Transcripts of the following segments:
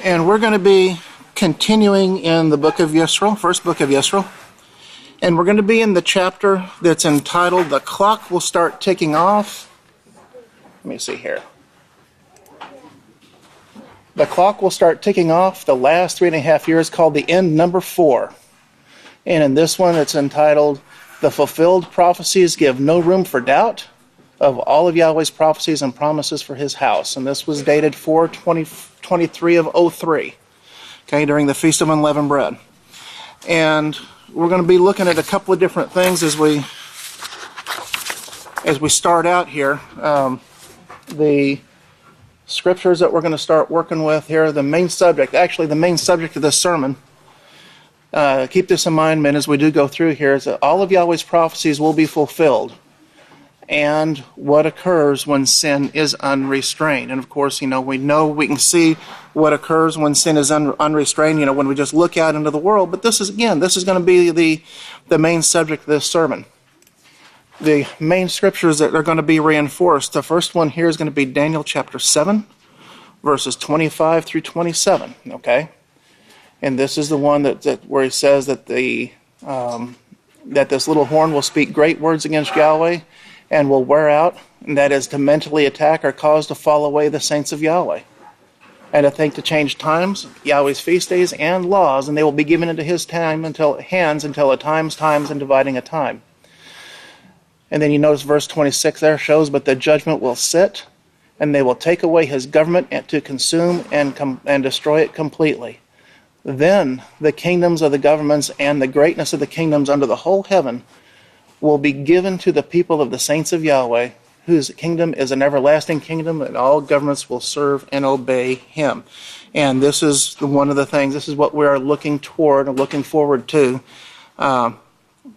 And we're going to be continuing in the Book of Yisrayl, first Book of Yisrayl. And we're going to be in the chapter that's entitled, The Clock Will Start Ticking Off. Let me see here. The clock will start ticking off the last 3.5 years, called the end, number 4. And in this one, it's entitled, The Fulfilled Prophecies Give No Room for Doubt of All of Yahweh's Prophecies and Promises for His House. And this was dated 4/23 of 03, okay, during the Feast of Unleavened Bread. And we're going to be looking at a couple of different things as we start out here. The scriptures that we're going to start working with here, the main subject of this sermon, keep this in mind, men, as we do go through here, is that all of Yahweh's prophecies will be fulfilled, and what occurs when sin is unrestrained. And of course, we can see what occurs when sin is unrestrained, when we just look out into the world. But this is going to be the main subject of this sermon. The main scriptures that are going to be reinforced. The first one here is going to be Daniel chapter 7, verses 25 through 27. Okay, and this is the one where he says that that this little horn will speak great words against Yahweh and will wear out, and that is to mentally attack or cause to fall away the saints of Yahweh, and to think to change times, Yahweh's feast days, and laws, and they will be given into his hands until a times, and dividing a time. And then you notice verse 26 there shows, but the judgment will sit, and they will take away his government and to consume and destroy it completely. Then the kingdoms of the governments and the greatness of the kingdoms under the whole heaven will be given to the people of the saints of Yahweh, whose kingdom is an everlasting kingdom, and all governments will serve and obey him. And this is one of the things, this is what we are looking toward and looking forward to.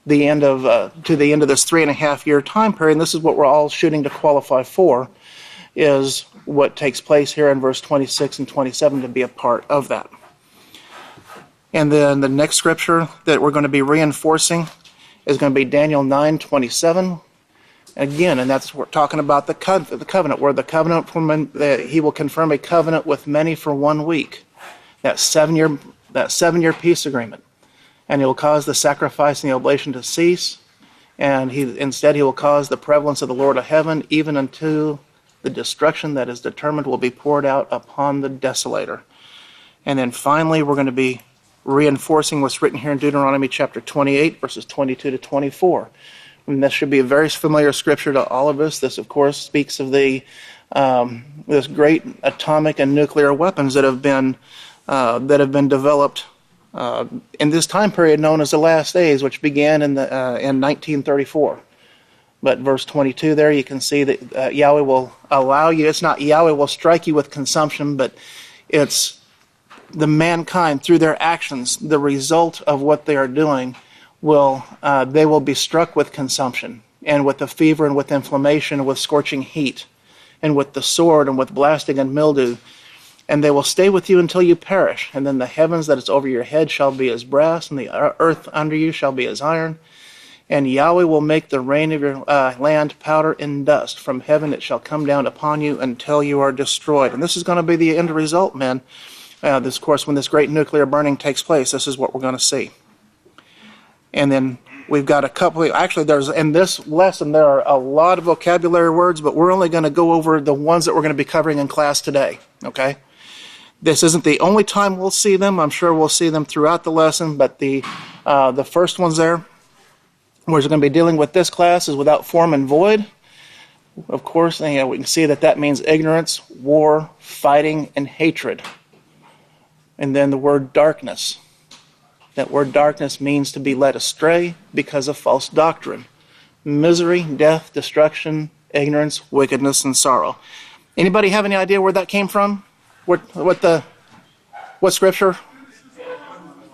The end of this 3.5 year time period, and this is what we're all shooting to qualify for, is what takes place here in verse 26 and 27 to be a part of that. And then the next scripture that we're going to be reinforcing is going to be Daniel 9:27. Again, and that's we're talking about the covenant, where the covenant he will confirm a covenant with many for 1 week. That 7-year peace agreement. And he will cause the sacrifice and the oblation to cease, and instead he will cause the prevalence of the Lord of heaven, even unto the destruction that is determined will be poured out upon the desolator. And then finally, we're going to be reinforcing what's written here in Deuteronomy chapter 28, verses 22 to 24. And this should be a very familiar scripture to all of us. This, of course, speaks of this great atomic and nuclear weapons that have been developed in this time period known as the last days, which began in 1934. But verse 22 there, you can see that Yahweh will allow you, it's not Yahweh will strike you with consumption, but it's the mankind, through their actions, the result of what they are doing, they will be struck with consumption, and with the fever, and with inflammation, and with scorching heat, and with the sword, and with blasting and mildew. And they will stay with you until you perish. And then the heavens that is over your head shall be as brass, and the earth under you shall be as iron. And Yahweh will make the rain of your land powder and dust. From heaven it shall come down upon you until you are destroyed. And this is going to be the end result, men. This, of course, when this great nuclear burning takes place, this is what we're going to see. And then we've got a couple. In this lesson, there are a lot of vocabulary words, but we're only going to go over the ones that we're going to be covering in class today. Okay? This isn't the only time we'll see them. I'm sure we'll see them throughout the lesson, but the first ones there, where we're going to be dealing with this class, is without form and void. Of course, we can see that means ignorance, war, fighting, and hatred. And then the word darkness. That word darkness means to be led astray because of false doctrine. Misery, death, destruction, ignorance, wickedness, and sorrow. Anybody have any idea where that came from? What scripture?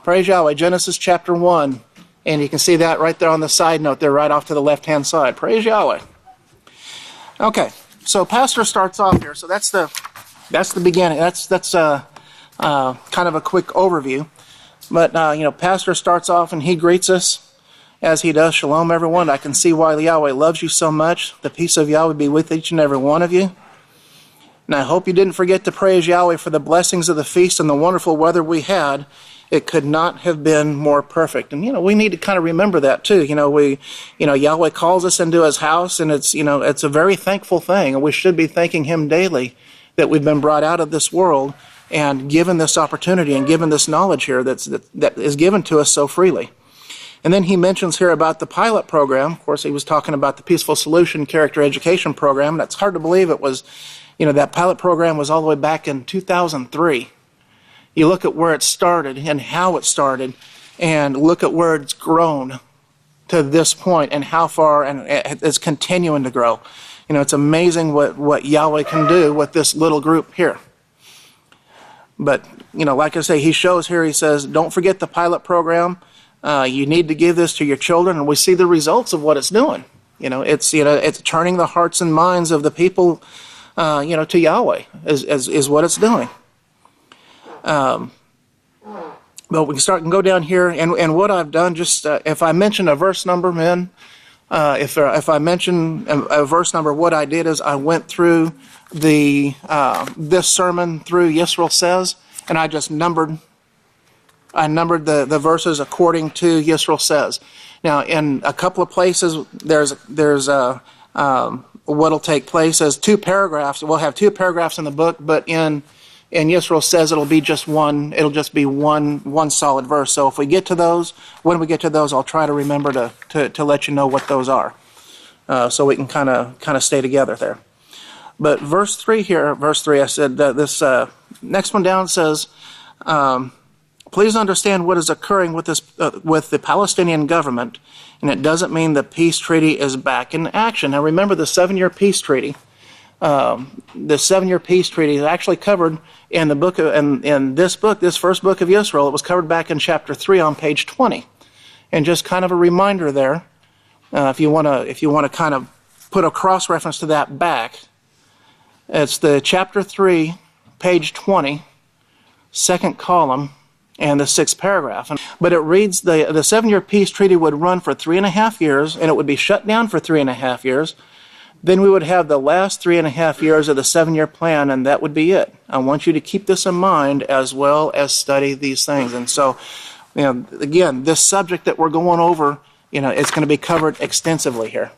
Praise Yahweh, Genesis chapter 1. And you can see that right there on the side note there, right off to the left-hand side. Praise Yahweh. Okay, so Pastor starts off here. So that's the beginning. That's kind of a quick overview. But, Pastor starts off and he greets us as he does. Shalom, everyone. I can see why Yahweh loves you so much. The peace of Yahweh be with each and every one of you. And I hope you didn't forget to praise Yahweh for the blessings of the feast and the wonderful weather we had. It could not have been more perfect. And, we need to kind of remember that too. Yahweh calls us into his house, and it's a very thankful thing. And we should be thanking him daily that we've been brought out of this world and given this opportunity and given this knowledge here that is given to us so freely. And then he mentions here about the pilot program. Of course, he was talking about the Peaceful Solution Character Education Program. That's hard to believe it was, that pilot program was all the way back in 2003. You look at where it started and how it started, and look at where it's grown to this point and how far, and it's continuing to grow. It's amazing what Yahweh can do with this little group here. But, like I say, he shows here, he says, don't forget the pilot program. You need to give this to your children, and we see the results of what it's doing. It's turning the hearts and minds of the people, to Yahweh is what it's doing. But we can go down here, and what I've done, just if I mention a verse number, men, if I mention a verse number, what I did is I went through this sermon through Yisrael Says, and I just numbered the verses according to Yisrael Says. Now, in a couple of places, there's what'll take place as two paragraphs. We'll have two paragraphs in the book, but in Yisrael Says it'll be just one. It'll just be one solid verse. So if we get to those, when we get to those, I'll try to remember to let you know what those are, so we can kind of stay together there. But verse 3 here, I said this next one down says, please understand what is occurring with the Palestinian government, and it doesn't mean the peace treaty is back in action. Now remember the 7-year peace treaty. The 7-year peace treaty is actually covered in the book in this book, this first book of Yisrael. It was covered back in chapter 3 on page 20, and just kind of a reminder there, if you want to kind of put a cross reference to that back. It's the chapter 3, page 20, second column, and the 6th paragraph. But it reads, the 7-year peace treaty would run for 3.5 years, and it would be shut down for 3.5 years. Then we would have the last 3.5 years of the 7-year plan, and that would be it. I want you to keep this in mind as well as study these things. And so, again, this subject that we're going over, it's going to be covered extensively here.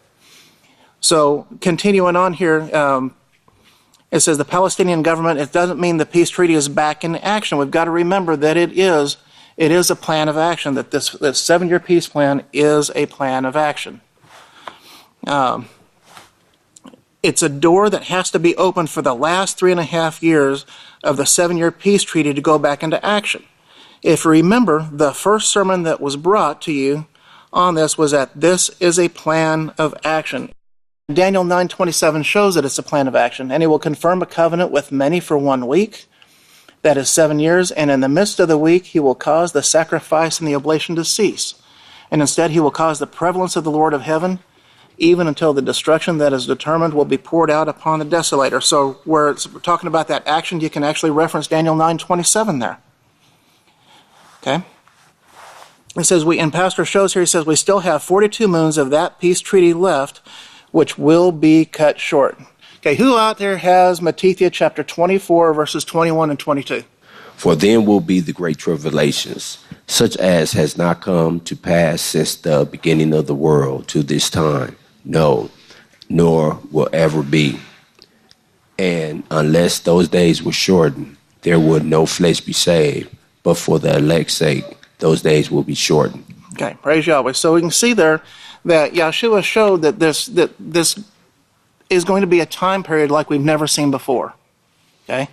So, continuing on here, it says the Palestinian government, it doesn't mean the peace treaty is back in action. We've got to remember that it is a plan of action, that this 7-year peace plan is a plan of action. It's a door that has to be opened for the last 3.5 years of the 7-year peace treaty to go back into action. If you remember, the first sermon that was brought to you on this was that this is a plan of action. Daniel 9:27 shows that it's a plan of action, and he will confirm a covenant with many for 1 week, that is 7 years, and in the midst of the week he will cause the sacrifice and the oblation to cease, and instead he will cause the prevalence of the Lord of heaven, even until the destruction that is determined will be poured out upon the desolator. So where we're talking about that action, you can actually reference Daniel 9:27 there. Okay? It says, and Pastor shows here, he says, we still have 42 moons of that peace treaty left, which will be cut short. Okay, who out there has Matthew chapter 24, verses 21 and 22? For then will be the great tribulations, such as has not come to pass since the beginning of the world to this time, no, nor will ever be. And unless those days were shortened, there would no flesh be saved, but for the elect's sake, those days will be shortened. Okay, praise Yahweh. So we can see there that Yahshua showed that this is going to be a time period like we've never seen before. Okay?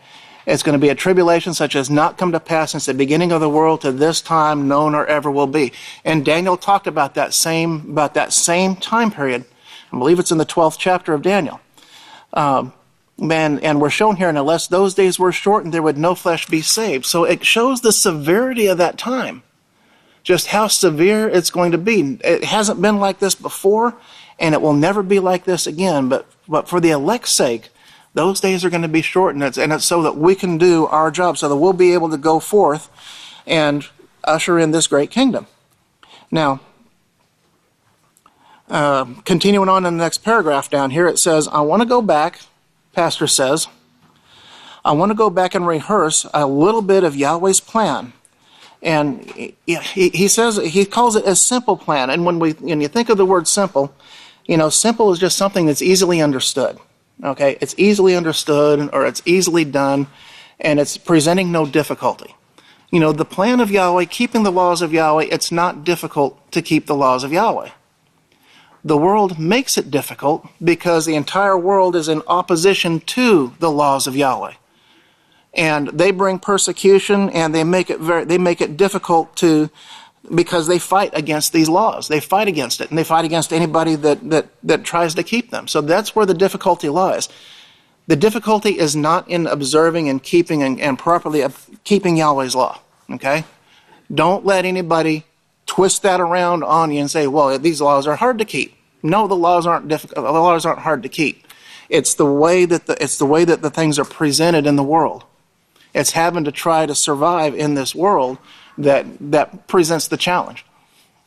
It's going to be a tribulation such as not come to pass since the beginning of the world to this time, no nor ever will be. And Daniel talked about that same time period. I believe it's in the 12th chapter of Daniel. And we're shown here, and unless those days were shortened, there would no flesh be saved. So it shows the severity of that time. Just how severe it's going to be. It hasn't been like this before, and it will never be like this again. But for the elect's sake, those days are going to be shortened, and it's so that we can do our job, so that we'll be able to go forth and usher in this great kingdom. Now, continuing on in the next paragraph down here, it says, I want to go back, Pastor says, I want to go back and rehearse a little bit of Yahweh's plan. And he says, he calls it a simple plan. And when you think of the word simple, simple is just something that's easily understood. Okay, it's easily understood, or it's easily done, and it's presenting no difficulty. The plan of Yahweh, keeping the laws of Yahweh, it's not difficult to keep the laws of Yahweh. The world makes it difficult because the entire world is in opposition to the laws of Yahweh. And they bring persecution, and they make it difficult because they fight against these laws. They fight against it, and they fight against anybody that tries to keep them. So that's where the difficulty lies. The difficulty is not in observing and keeping and properly keeping Yahweh's law. Okay? Don't let anybody twist that around on you and say, well, these laws are hard to keep. No, the laws aren't difficult. The laws aren't hard to keep. It's the way that the things are presented in the world. It's having to try to survive in this world that presents the challenge.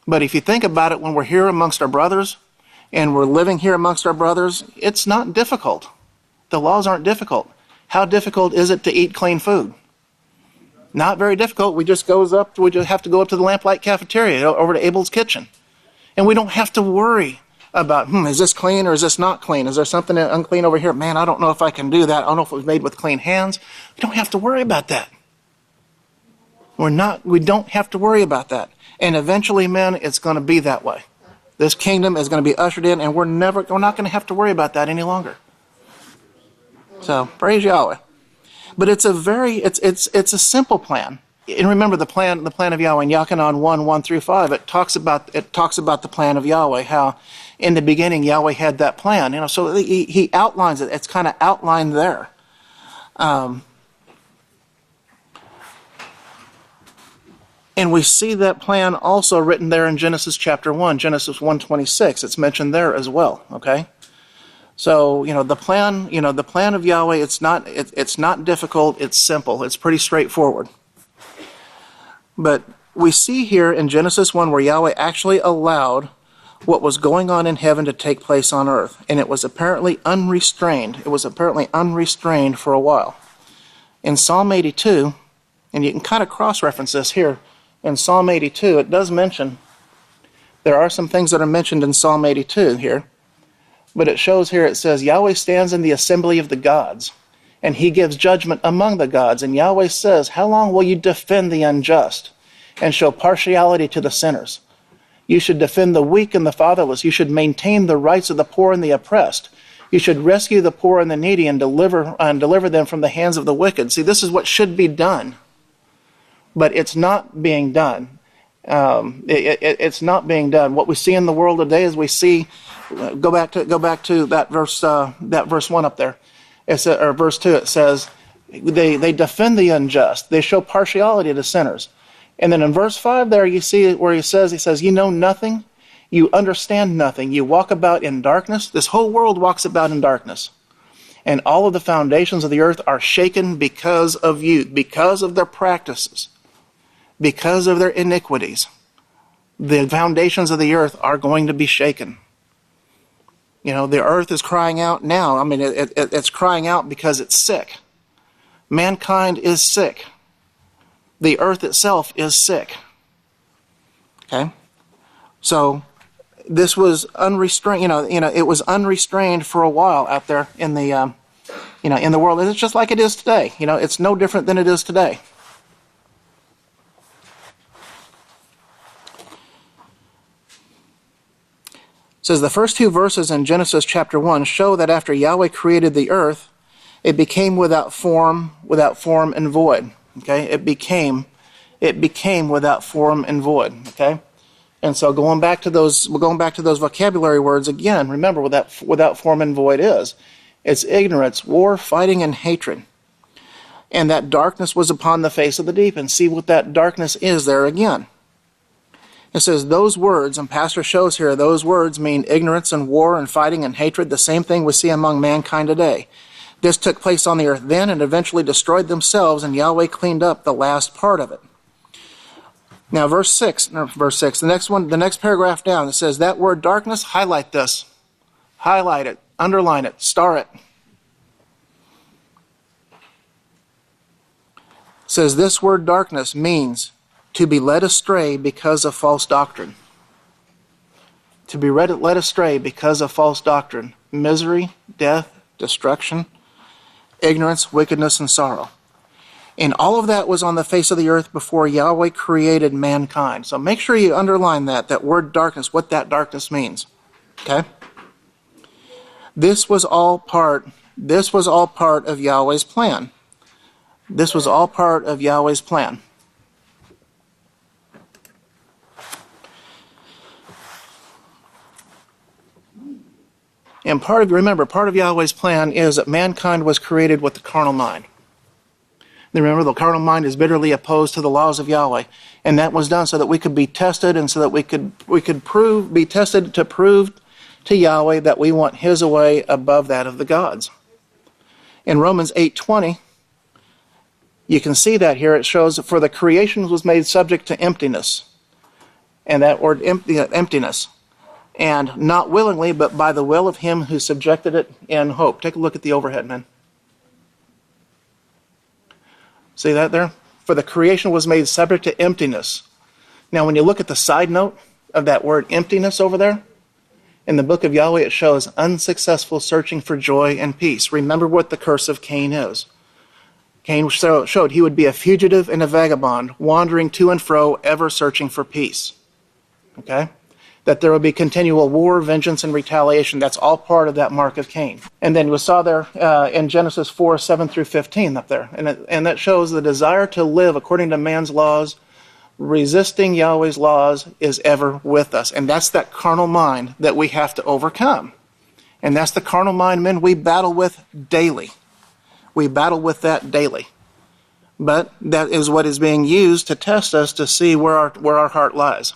But if you think about it, when we're here amongst our brothers and we're living here amongst our brothers, it's not difficult. The laws aren't difficult. How difficult is it to eat clean food? Not very difficult. We just have to go up to the Lamplight Cafeteria, over to Abel's kitchen. And we don't have to worry about, is this clean or is this not clean? Is there something unclean over here? Man, I don't know if I can do that. I don't know if it was made with clean hands. We don't have to worry about that. We don't have to worry about that. And eventually, men, it's going to be that way. This kingdom is going to be ushered in, and we're not going to have to worry about that any longer. So, praise Yahweh. But it's a simple plan. And remember the plan of Yahweh in Yachanan 1:1-5. It talks about the plan of Yahweh, how in the beginning Yahweh had that plan. So he outlines it. It's kind of outlined there. And we see that plan also written there in Genesis chapter 1, Genesis 1:26. It's mentioned there as well. Okay. So, the plan of Yahweh, it's not difficult, it's simple, it's pretty straightforward. But we see here in Genesis 1 where Yahweh actually allowed what was going on in heaven to take place on earth. And it was apparently unrestrained. It was apparently unrestrained for a while. In Psalm 82, and you can kind of cross-reference this here, in Psalm 82, it does mention, there are some things that are mentioned in Psalm 82 here. But it shows here, it says, Yahweh stands in the assembly of the gods, and he gives judgment among the gods. And Yahweh says, how long will you defend the unjust and show partiality to the sinners? You should defend the weak and the fatherless. You should maintain the rights of the poor and the oppressed. You should rescue the poor and the needy and deliver them from the hands of the wicked. See, this is what should be done. But it's not being done. It's not being done. What we see in the world today is we see, go back to that verse 1 up there, or verse 2. It says they defend the unjust. They show partiality to sinners. And then in verse 5 there, you see where he says, you know nothing, you understand nothing, you walk about in darkness. This whole world walks about in darkness. And all of the foundations of the earth are shaken because of you, because of their practices, because of their iniquities. The foundations of the earth are going to be shaken. The earth is crying out now. I mean, it's crying out because it's sick. Mankind is sick. The earth itself is sick. Okay? So, this was unrestrained, it was unrestrained for a while out there in the, in the world. It's just like it is today. It's no different than it is today. It says the first two verses in Genesis chapter 1 show that after Yahweh created the earth, it became without form and void. Okay? It became without form and void. Okay? And so going back to those vocabulary words again, remember what without form and void is. It's ignorance, war, fighting, and hatred. And that darkness was upon the face of the deep. And see what that darkness is there again. It says those words, and Pastor shows here, those words mean ignorance and war and fighting and hatred, the same thing we see among mankind today. This took place on the earth then and eventually destroyed themselves, and Yahweh cleaned up the last part of it. Now verse 6, the next paragraph down, it says that word darkness, highlight this. Highlight it, underline it, star it. says this word darkness means to be led astray because of false doctrine. To be led astray because of false doctrine. Misery, death, destruction, ignorance, wickedness, and sorrow. And all of that was on the face of the earth before Yahweh created mankind. So make sure you underline that word darkness, what that darkness means. Okay? This was all part of Yahweh's plan. This was all part of Yahweh's plan. And part of Yahweh's plan is that mankind was created with the carnal mind. Remember, the carnal mind is bitterly opposed to the laws of Yahweh. And that was done so that we could be tested and so that we could be tested to prove to Yahweh that we want His way above that of the gods. In Romans 8:20, you can see that here. It shows, for the creation was made subject to emptiness. And that word emptiness. And not willingly, but by the will of Him who subjected it in hope. Take a look at the overhead, man. See that there? For the creation was made subject to emptiness. Now, when you look at the side note of that word emptiness over there, in the Book of Yahweh, it shows unsuccessful searching for joy and peace. Remember what the curse of Cain is. Cain showed he would be a fugitive and a vagabond, wandering to and fro, ever searching for peace. Okay? That there would be continual war, vengeance, and retaliation. That's all part of that mark of Cain. And then we saw there in Genesis 4, 7 through 15 up there. And that shows the desire to live according to man's laws, resisting Yahweh's laws, is ever with us. And that's that carnal mind that we have to overcome. And that's the carnal mind, men, we battle with daily. We battle with that daily. But that is what is being used to test us to see where our heart lies.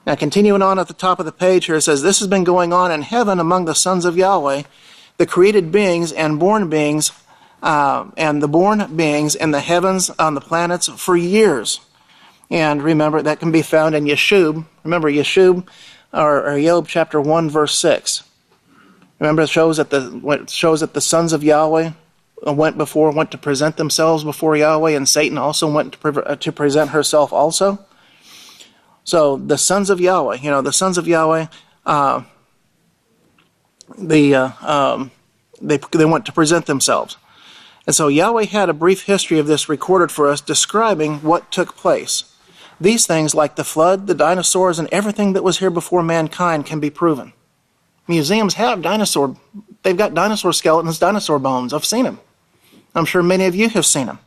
Now, continuing on at the top of the page here, it says, this has been going on in heaven among the sons of Yahweh, the created beings and born beings, and the born beings in the heavens, on the planets, for years. And remember, that can be found in Yeshub. Remember, Yeshub, or Job chapter 1, verse 6. Remember, it shows that the sons of Yahweh went to present themselves before Yahweh, and Satan also went to present herself also. So the sons of Yahweh, they went to present themselves. And so Yahweh had a brief history of this recorded for us, describing what took place. These things, like the flood, the dinosaurs, and everything that was here before mankind, can be proven. Museums have they've got dinosaur skeletons, dinosaur bones. I've seen them. I'm sure many of you have seen them.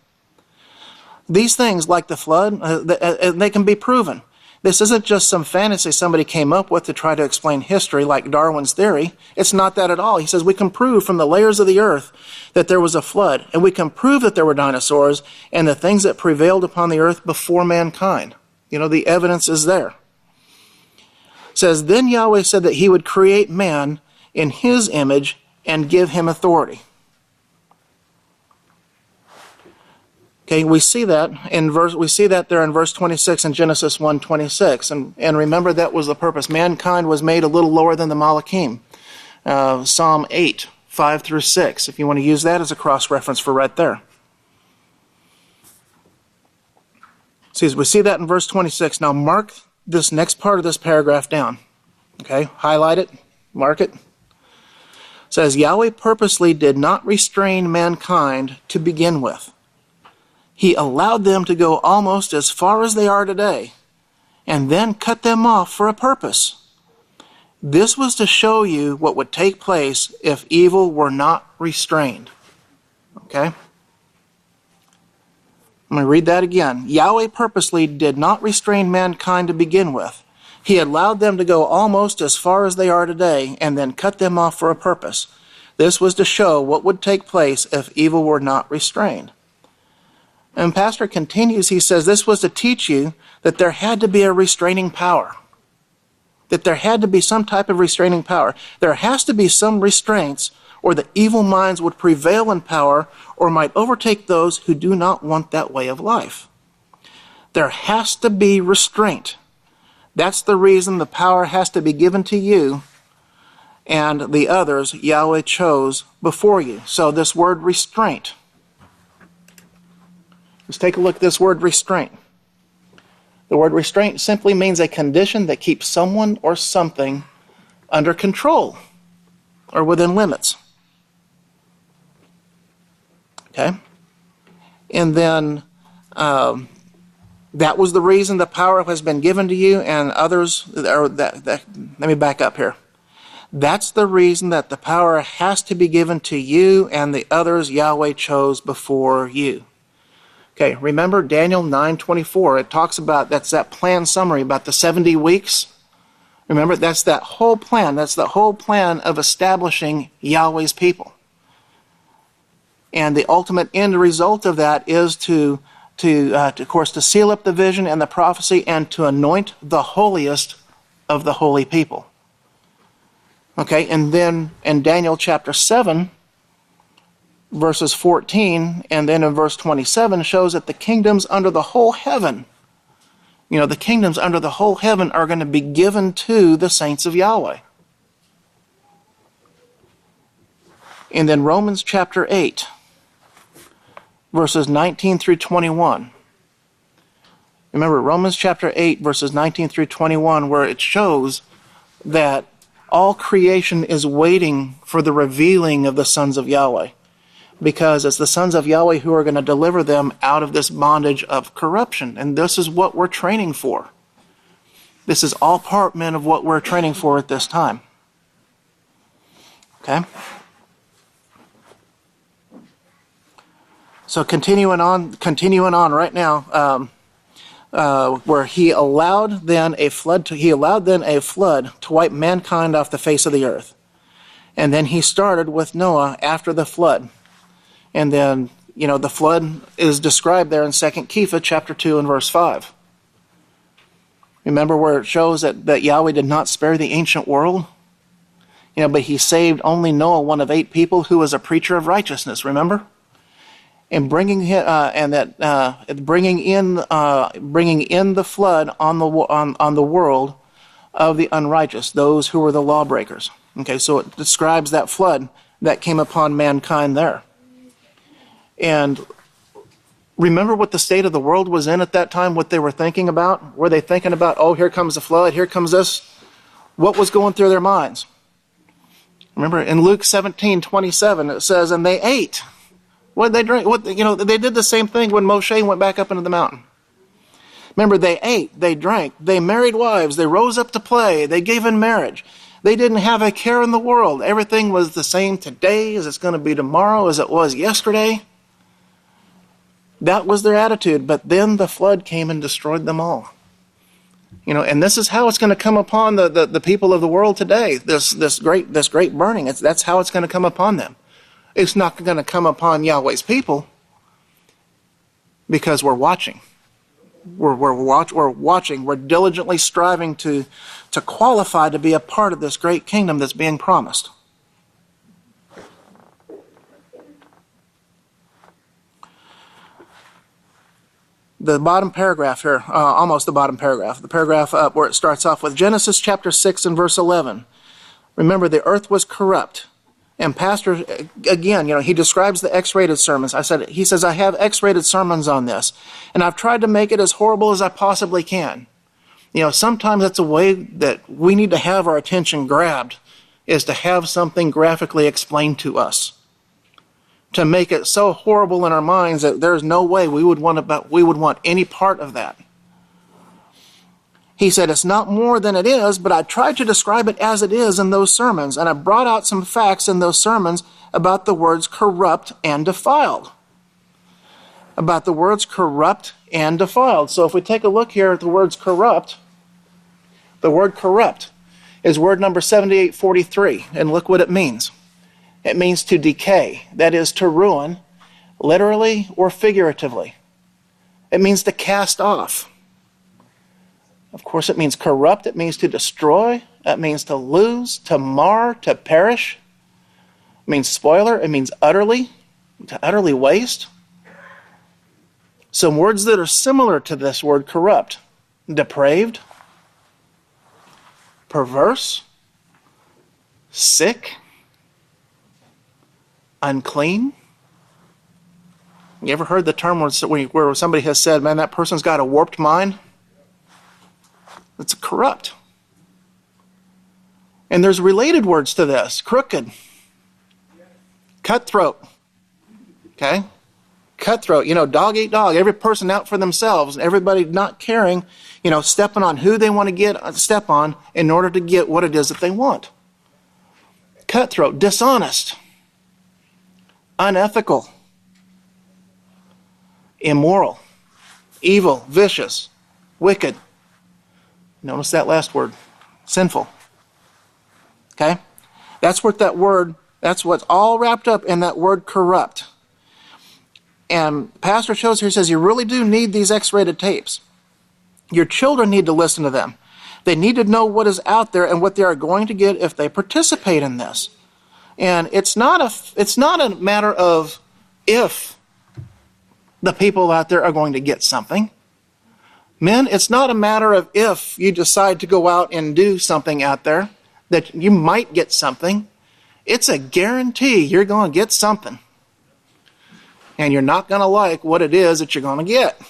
These things, like the flood, they can be proven. This isn't just some fantasy somebody came up with to try to explain history like Darwin's theory. It's not that at all. He says we can prove from the layers of the earth that there was a flood, and we can prove that there were dinosaurs and the things that prevailed upon the earth before mankind. The evidence is there. It says, then Yahweh said that He would create man in His image and give him authority. Okay, we see that there in verse 26 in Genesis 1:26, and remember that was the purpose. Mankind was made a little lower than the Malachim. Psalm 8, 5 through 6, if you want to use that as a cross-reference for right there. See, we see that in verse 26. Now mark this next part of this paragraph down. Okay, highlight it, mark it. It says, Yahweh purposely did not restrain mankind to begin with. He allowed them to go almost as far as they are today, and then cut them off for a purpose. This was to show you what would take place if evil were not restrained. Okay? I'm going to read that again. Yahweh purposely did not restrain mankind to begin with. He allowed them to go almost as far as they are today, and then cut them off for a purpose. This was to show what would take place if evil were not restrained. And Pastor continues, he says, this was to teach you that there had to be a restraining power. That there had to be some type of restraining power. There has to be some restraints, or the evil minds would prevail in power, or might overtake those who do not want that way of life. There has to be restraint. That's the reason the power has to be given to you and the others Yahweh chose before you. So this word restraint. Let's take a look at this word restraint. The word restraint simply means a condition that keeps someone or something under control or within limits. Okay? And then that was the reason the power has been given to you and others. Let me back up here. That's the reason that the power has to be given to you and the others Yahweh chose before you. Okay, remember Daniel 9:24. It talks about, that's that plan summary about the 70 weeks. Remember, that's that whole plan. That's the whole plan of establishing Yahweh's people. And the ultimate end result of that is of course, to seal up the vision and the prophecy and to anoint the holiest of the holy people. Okay, and then in Daniel chapter 7, verses 14, and then in verse 27 shows that the kingdoms under the whole heaven, the kingdoms under the whole heaven are going to be given to the saints of Yahweh. And then Romans chapter 8, verses 19 through 21. Remember, Romans chapter 8, verses 19 through 21, where it shows that all creation is waiting for the revealing of the sons of Yahweh, because it's the sons of Yahweh who are going to deliver them out of this bondage of corruption. And this is what we're training for. This is all part, men, of what we're training for at this time. Okay? So continuing on right now, where he allowed then a flood to wipe mankind off the face of the earth. And then he started with Noah after the flood. And then, the flood is described there in 2 Kepha chapter 2 and verse 5. Remember where it shows that Yahweh did not spare the ancient world? But he saved only Noah, one of 8 people, who was a preacher of righteousness, remember? And bringing in the flood on the world of the unrighteous, those who were the lawbreakers. Okay, so it describes that flood that came upon mankind there. And remember what the state of the world was in at that time, what they were thinking about? Were they thinking about, oh, here comes the flood, here comes this? What was going through their minds? Remember in Luke 17:27, it says, and they ate. What did they drink? They did the same thing when Moshe went back up into the mountain. Remember, they ate, they drank, they married wives, they rose up to play, they gave in marriage. They didn't have a care in the world. Everything was the same today as it's going to be tomorrow, as it was yesterday. That was their attitude. But then the flood came and destroyed them all. And this is how it's going to come upon the people of the world today. This great burning. That's how it's going to come upon them. It's not going to come upon Yahweh's people because we're watching. We're watching. We're diligently striving to qualify to be a part of this great kingdom that's being promised. The bottom paragraph here, almost the bottom paragraph, the paragraph up where it starts off with Genesis chapter 6 and verse 11. Remember, the earth was corrupt. And Pastor, again, he describes the X-rated sermons. He says, I have X-rated sermons on this. And I've tried to make it as horrible as I possibly can. Sometimes that's a way that we need to have our attention grabbed, is to have something graphically explained to us. To make it so horrible in our minds that there's no way we would want any part of that. He said, it's not more than it is, but I tried to describe it as it is in those sermons, and I brought out some facts in those sermons about the words corrupt and defiled. About the words corrupt and defiled. So if we take a look here at the words corrupt, the word corrupt is word number 7843, and look what it means. It means to decay, that is to ruin, literally or figuratively. It means to cast off. Of course, it means corrupt. It means to destroy. It means to lose, to mar, to perish. It means spoiler. It means utterly, to utterly waste. Some words that are similar to this word corrupt: depraved, perverse, sick, unclean, You ever heard the term where somebody has said, man, that person's got a warped mind? It's corrupt. And there's related words to this. Crooked. Cutthroat. Okay? Cutthroat. Dog eat dog. Every person out for themselves. Everybody not caring, stepping on who they want to step on in order to get what it is that they want. Cutthroat. Dishonest. Unethical. Immoral. Evil. Vicious. Wicked. Notice that last word. Sinful. Okay? That's what's all wrapped up in that word corrupt. And Pastor shows here, he says, you really do need these X-rated tapes. Your children need to listen to them. They need to know what is out there and what they are going to get if they participate in this. And it's not a matter of if the people out there are going to get something. Men, it's not a matter of if you decide to go out and do something out there, that you might get something. It's a guarantee you're going to get something. And you're not going to like what it is that you're going to get.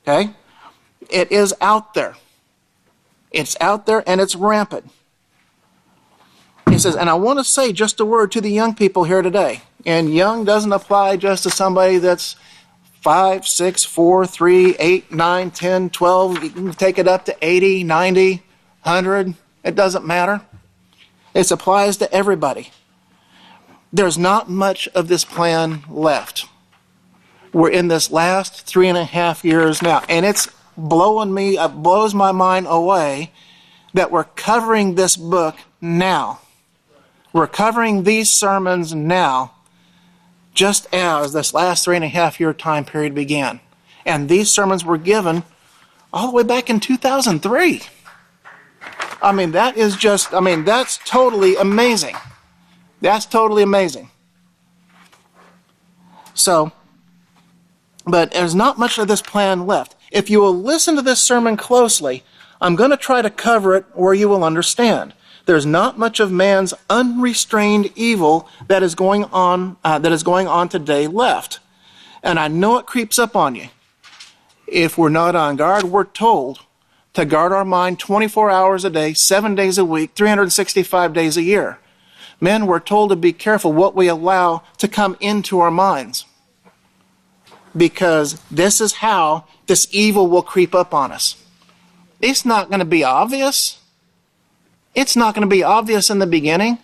Okay? It is out there. It's out there and it's rampant. He says, and I want to say just a word to the young people here today. And young doesn't apply just to somebody that's 5, 6, 4, 3, 8, 9, 10, 12. You can take it up to 80, 90, 100. It doesn't matter. It applies to everybody. There's not much of this plan left. We're in this last 3.5 years now. And it's blows my mind away that we're covering this book now. We're covering these sermons now, just as this last 3.5 year time period began. And these sermons were given all the way back in 2003. That's totally amazing. That's totally amazing. So, but there's not much of this plan left. If you will listen to this sermon closely, I'm going to try to cover it where you will understand. There's not much of man's unrestrained evil that is going on today left. And I know it creeps up on you. If we're not on guard, we're told to guard our mind 24 hours a day, 7 days a week, 365 days a year. Men, we're told to be careful what we allow to come into our minds. Because this is how this evil will creep up on us. It's not going to be obvious. It's not going to be obvious in the beginning.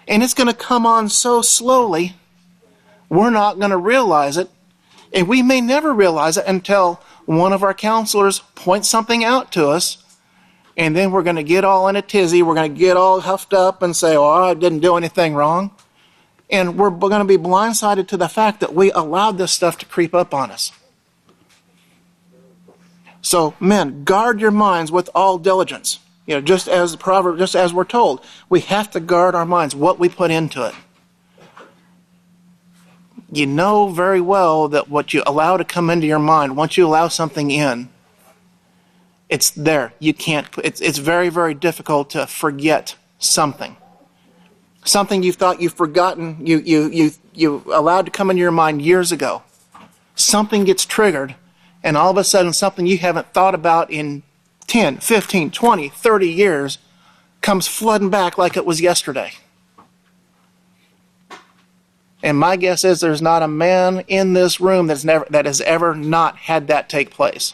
And it's going to come on so slowly, we're not going to realize it. And we may never realize it until one of our counselors points something out to us. And then we're going to get all in a tizzy. We're going to get all huffed up and say, oh, I didn't do anything wrong. And we're going to be blindsided to the fact that we allowed this stuff to creep up on us. So, men, guard your minds with all diligence. Just as the proverb, just as we're told, we have to guard our minds, what we put into it. You know very well that what you allow to come into your mind, once you allow something in, it's there. You can't. It's very, very difficult to forget something. Something you thought you've forgotten, you allowed to come into your mind years ago. Something gets triggered, and all of a sudden something you haven't thought about in 10, 15, 20, 30 years comes flooding back like it was yesterday. And my guess is there's not a man in this room that has ever not had that take place.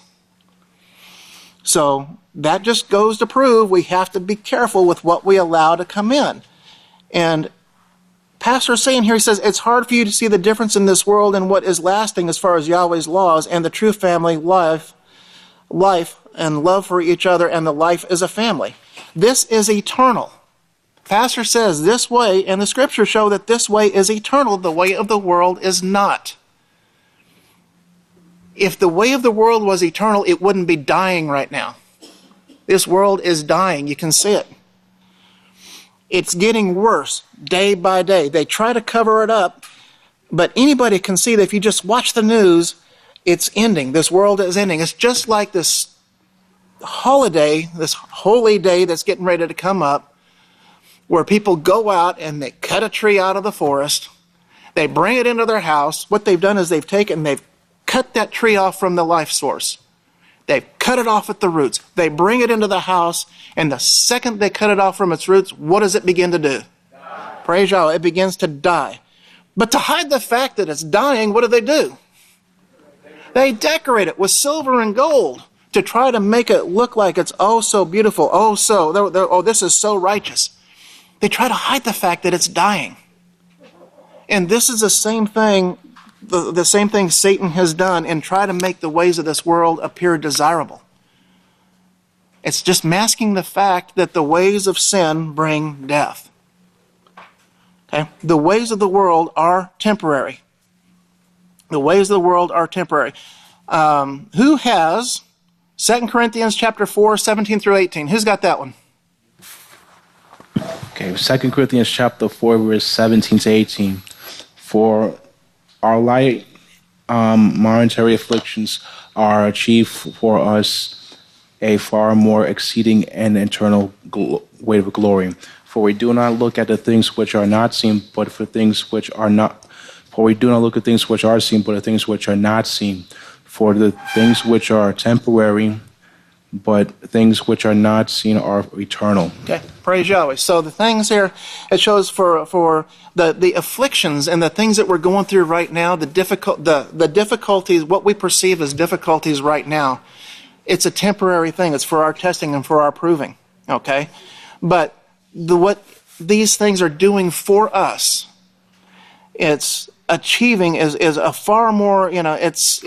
So that just goes to prove we have to be careful with what we allow to come in. And Pastor's saying here, he says, it's hard for you to see the difference in this world and what is lasting as far as Yahweh's laws and the true family life and love for each other and the life as a family. This is eternal. Pastor says this way, and the scriptures show that this way is eternal. The way of the world is not. If the way of the world was eternal, it wouldn't be dying right now. This world is dying. You can see it. It's getting worse day by day. They try to cover it up, but anybody can see that if you just watch the news, it's ending. This world is ending. It's just like this holiday, this holy day that's getting ready to come up, where people go out and they cut a tree out of the forest. They bring it into their house. What they've done is they've cut that tree off from the life source. They've cut it off at the roots. They bring it into the house, and the second they cut it off from its roots, what does it begin to do? Die. Praise Yahweh, it begins to die. But to hide the fact that it's dying, what do? They decorate it with silver and gold to try to make it look like it's oh so beautiful, this is so righteous. They try to hide the fact that it's dying. And this is the same thing, the same thing Satan has done and try to make the ways of this world appear desirable. It's just masking the fact that the ways of sin bring death. Okay? The ways of the world are temporary. The ways of the world are temporary. Who has 2 Corinthians chapter 4, 17 through 18? Who's got that one? Okay, 2 Corinthians chapter 4, verse 17 to 18. For our light momentary afflictions are achieved for us a far more exceeding and eternal weight of glory. For we do not look at the things which are not seen, but for things which are not. For we do not look at things which are seen, but at things which are not seen. For the things which are temporary, but things which are not seen are eternal. Okay, praise Yahweh. So the things here, it shows for the afflictions and the things that we're going through right now, the difficulties, what we perceive as difficulties right now, it's a temporary thing. It's for our testing and for our proving. Okay, but what these things are doing for us, it's achieving is a far more, it's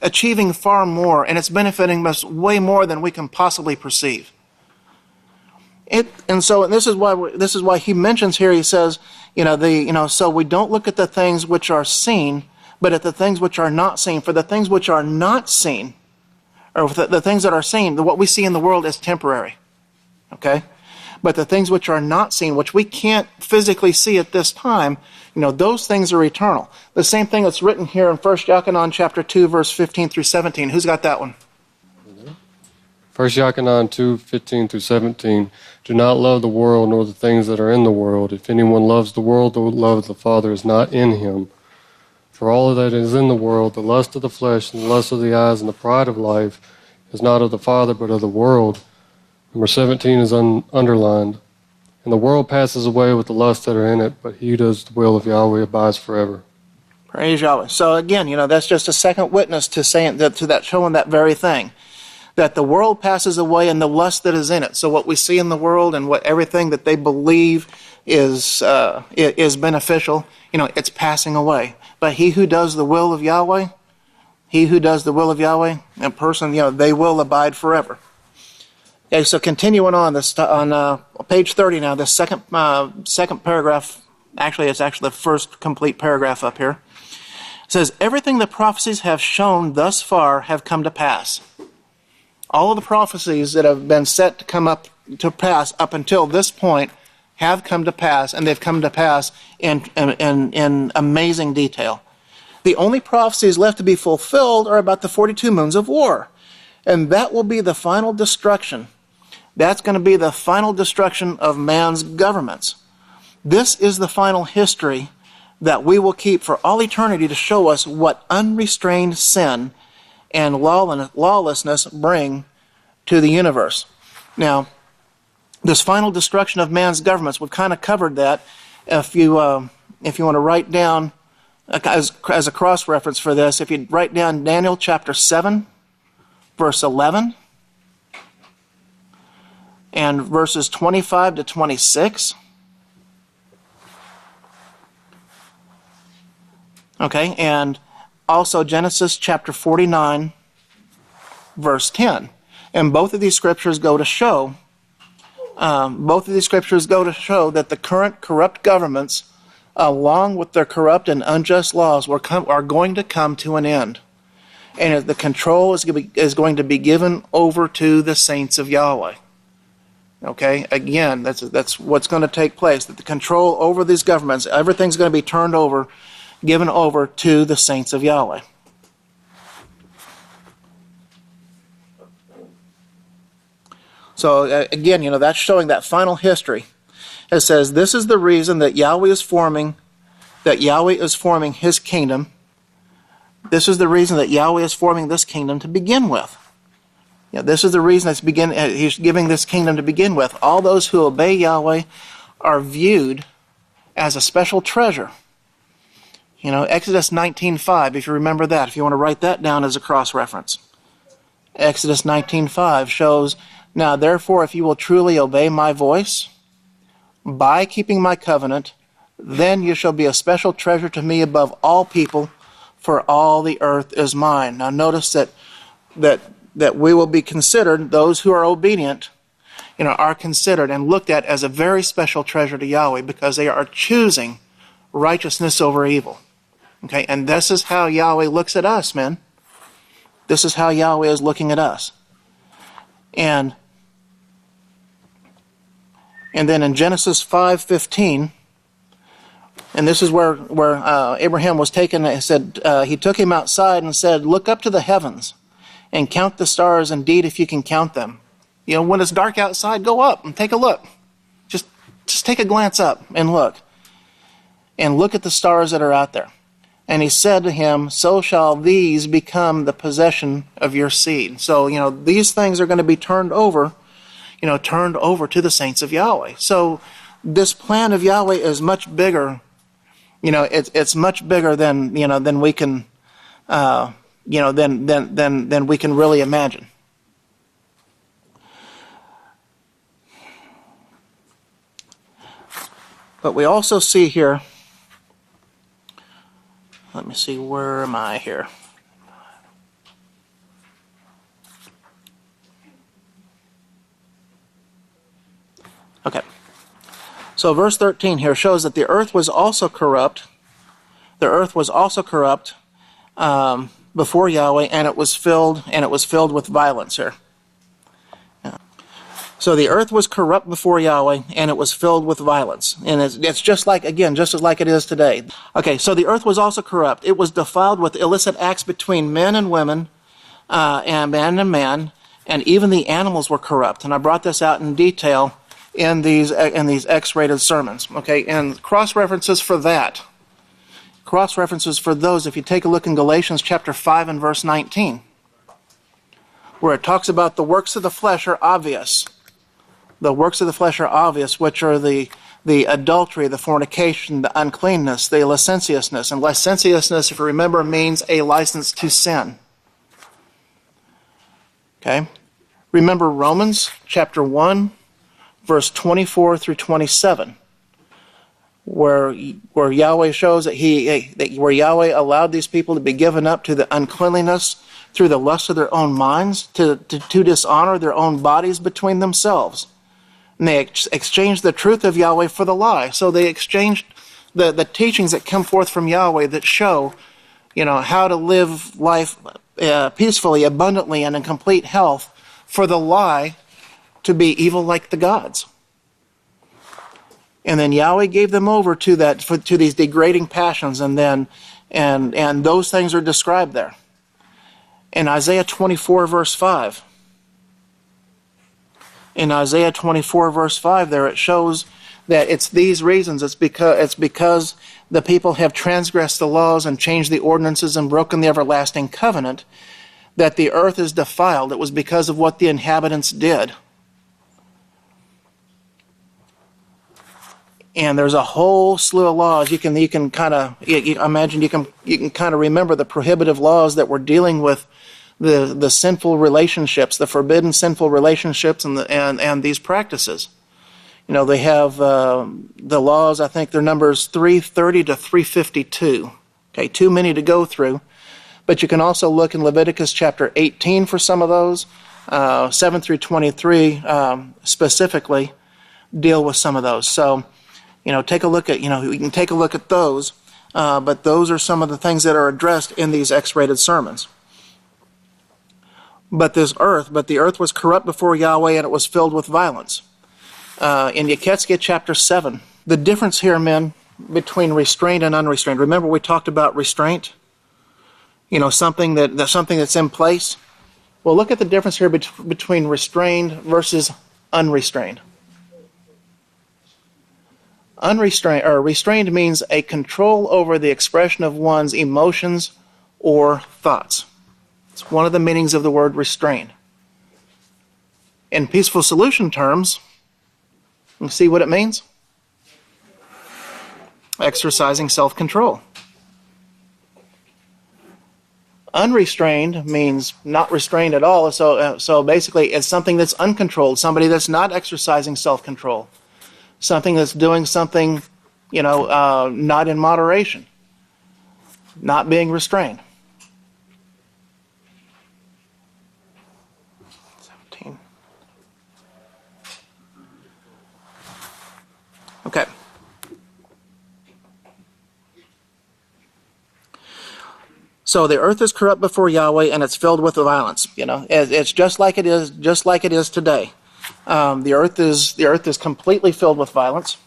achieving far more, and it's benefiting us way more than we can possibly perceive. And this is why he mentions here, he says, so we don't look at the things which are seen, but at the things which are not seen. For the things which are not seen, or the things that are seen, what we see in the world is temporary. Okay? But the things which are not seen, which we can't physically see at this time, those things are eternal. The same thing that's written here in 1 Yochanan chapter 2, verse 15 through 17. Who's got that one? 1 Yochanan 2, 15 through 17. Do not love the world nor the things that are in the world. If anyone loves the world, the love of the Father is not in him. For all that is in the world, the lust of the flesh and the lust of the eyes and the pride of life, is not of the Father but of the world. Number 17 is underlined. And the world passes away with the lusts that are in it, but he who does the will of Yahweh abides forever. Praise Yahweh. So again, that's just a second witness to saying that, showing that very thing, that the world passes away and the lust that is in it. So what we see in the world and what everything that they believe is beneficial, it's passing away. But he who does the will of Yahweh, a person, they will abide forever. Okay, so continuing on this on page 30 now, the second paragraph. Actually, it's the first complete paragraph up here. It says, everything the prophecies have shown thus far have come to pass. All of the prophecies that have been set to come up to pass up until this point have come to pass, and they've come to pass in amazing detail. The only prophecies left to be fulfilled are about the 42 moons of war, and that will be the final destruction. That's going to be the final destruction of man's governments. This is the final history that we will keep for all eternity to show us what unrestrained sin and lawlessness bring to the universe. Now, this final destruction of man's governments, we've kind of covered that. If you want to write down, as a cross-reference for this, if you write down Daniel chapter 7, verse 11, and verses 25 to 26. Okay, and also Genesis chapter 49, verse 10. And both of these scriptures go to show that the current corrupt governments, along with their corrupt and unjust laws, are going to come to an end. And the control is going to be given over to the saints of Yahweh. Okay, again, that's what's going to take place. That the control over these governments, everything's going to be given over to the saints of Yahweh. So again, that's showing that final history. It says, this is the reason that Yahweh is forming that Yahweh is forming his kingdom. This is the reason that Yahweh is forming this kingdom to begin with. This is the reason he's giving this kingdom to begin with. All those who obey Yahweh are viewed as a special treasure. Exodus 19:5, if you remember that, if you want to write that down as a cross-reference. Exodus 19:5 shows, now therefore if you will truly obey my voice, by keeping my covenant, then you shall be a special treasure to me above all people, for all the earth is mine. Now notice that we will be considered, those who are obedient, are considered and looked at as a very special treasure to Yahweh because they are choosing righteousness over evil. Okay, and this is how Yahweh looks at us, men. This is how Yahweh is looking at us. And then in Genesis 5:15, and this is where Abraham was taken. It said he took him outside and said, "Look up to the heavens and count the stars. Indeed, if you can count them." When it's dark outside, go up and take a look. Just take a glance up and look at the stars that are out there. And he said to him, "So shall these become the possession of your seed." So these things are going to be turned over to the saints of Yahweh. So this plan of Yahweh is much bigger. It's much bigger than we can than we can really imagine. But we also see here, let me see, where am I here? Okay. So verse 13 here shows that the earth was also corrupt. The earth was also corrupt before Yahweh, and it was filled with violence here. So the earth was corrupt before Yahweh, and it was filled with violence. And it's just like it is today. Okay, so the earth was also corrupt. It was defiled with illicit acts between men and women, and man and man, and even the animals were corrupt. And I brought this out in detail in these X-rated sermons. Okay, and cross-references for that. Cross-references for those, if you take a look in Galatians chapter 5 and verse 19, where it talks about the works of the flesh are obvious. The works of the flesh are obvious, which are the adultery, the fornication, the uncleanness, the licentiousness. And licentiousness, if you remember, means a license to sin. Okay? Remember Romans chapter 1, verse 24 through 27, where Yahweh shows that where Yahweh allowed these people to be given up to the uncleanliness through the lust of their own minds, to dishonor their own bodies between themselves. And they exchanged the truth of Yahweh for the lie. So they exchanged the teachings that come forth from Yahweh that show, how to live life peacefully, abundantly, and in complete health, for the lie to be evil like the gods. And then Yahweh gave them over to these degrading passions, and those things are described there. In Isaiah 24 verse 5. In Isaiah 24 verse 5 there it shows that it's these reasons. It's because the people have transgressed the laws and changed the ordinances and broken the everlasting covenant that the earth is defiled. It was because of what the inhabitants did. And there's a whole slew of laws. You can kind of imagine. You can kind of remember the prohibitive laws that were dealing with the sinful relationships, the forbidden sinful relationships, and these practices. They have the laws. I think they're numbers 330 to 352. Okay, too many to go through, but you can also look in Leviticus chapter 18 for some of those. 7 through 23 specifically deal with some of those. So. Take a look at, we can take a look at those, but those are some of the things that are addressed in these X-rated sermons. But the earth was corrupt before Yahweh, and it was filled with violence. In Yeketskeh chapter 7, the difference here, men, between restrained and unrestrained. Remember we talked about restraint? Something that's in place. Well, look at the difference here between restrained versus unrestrained. Unrestrained or restrained means a control over the expression of one's emotions or thoughts. It's one of the meanings of the word restrained. In peaceful solution terms, you see what it means? Exercising self-control. Unrestrained means not restrained at all. So basically, it's something that's uncontrolled, somebody that's not exercising self-control, something that's doing something, not in moderation, not being restrained. 17. Okay. So the earth is corrupt before Yahweh, and it's filled with violence. It's just like it is today. The earth is completely filled with violence.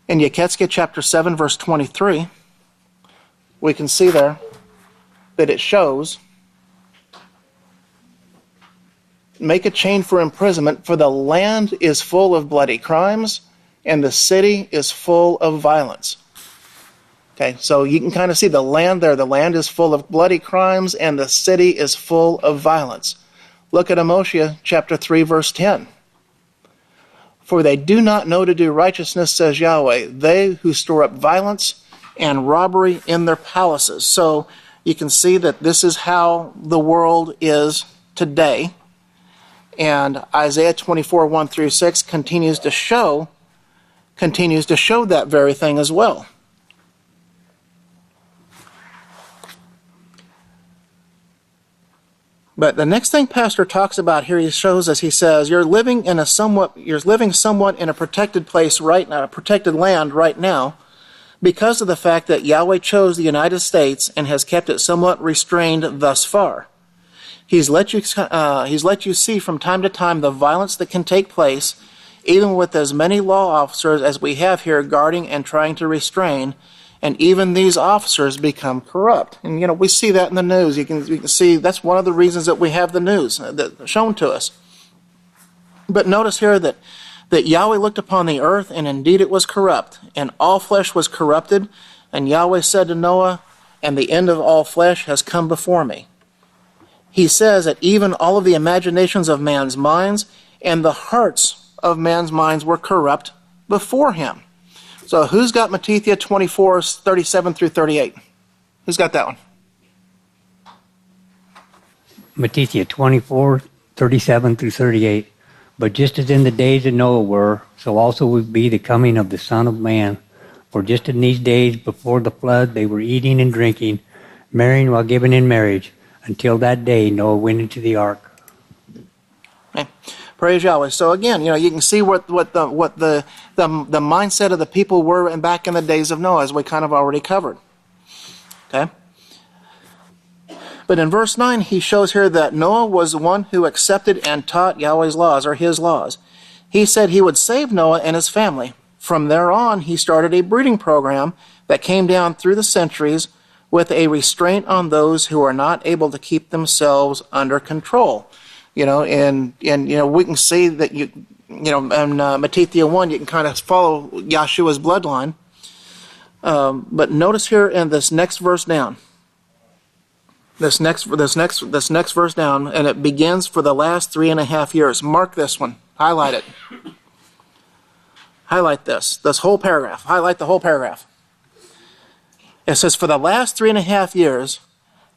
In Yeketskeh chapter 7, verse 23, we can see there that it shows, make a chain for imprisonment, for the land is full of bloody crimes, and the city is full of violence. Okay, so you can kind of see the land there. The land is full of bloody crimes, and the city is full of violence. Look at Amos chapter 3, verse 10. For they do not know to do righteousness, says Yahweh, they who store up violence and robbery in their palaces. So you can see that this is how the world is today. And Isaiah 24, 1 through 6 continues to show that very thing as well. But the next thing Pastor talks about here, he shows us, he says, you're living somewhat in a protected place right now, a protected land right now, because of the fact that Yahweh chose the United States and has kept it somewhat restrained thus far. He's let you see from time to time the violence that can take place, even with as many law officers as we have here guarding and trying to restrain. And even these officers become corrupt. And, we see that in the news. You can see that's one of the reasons that we have the news shown to us. But notice here that Yahweh looked upon the earth, and indeed it was corrupt, and all flesh was corrupted. And Yahweh said to Noah, and the end of all flesh has come before me. He says that even all of the imaginations of man's minds and the hearts of man's minds were corrupt before him. So who's got Matthew 24, 37 through 38? Who's got that one? Matthew 24, 37 through 38. But just as in the days of Noah were, so also will be the coming of the Son of Man. For just in these days before the flood, they were eating and drinking, marrying while given in marriage, until that day Noah went into the ark. Okay. Praise Yahweh. So again, you can see what the mindset of the people were back in the days of Noah, as we kind of already covered. Okay. But in verse 9, he shows here that Noah was the one who accepted and taught Yahweh's laws, or his laws. He said he would save Noah and his family. From there on, he started a breeding program that came down through the centuries with a restraint on those who are not able to keep themselves under control. And we can see that in Matthew 1, you can kind of follow Yahshua's bloodline. But notice here in this next verse down. This next verse down, and it begins for the last 3.5 years. Mark this one. Highlight it. Highlight this whole paragraph. Highlight the whole paragraph. It says, for the last 3.5 years,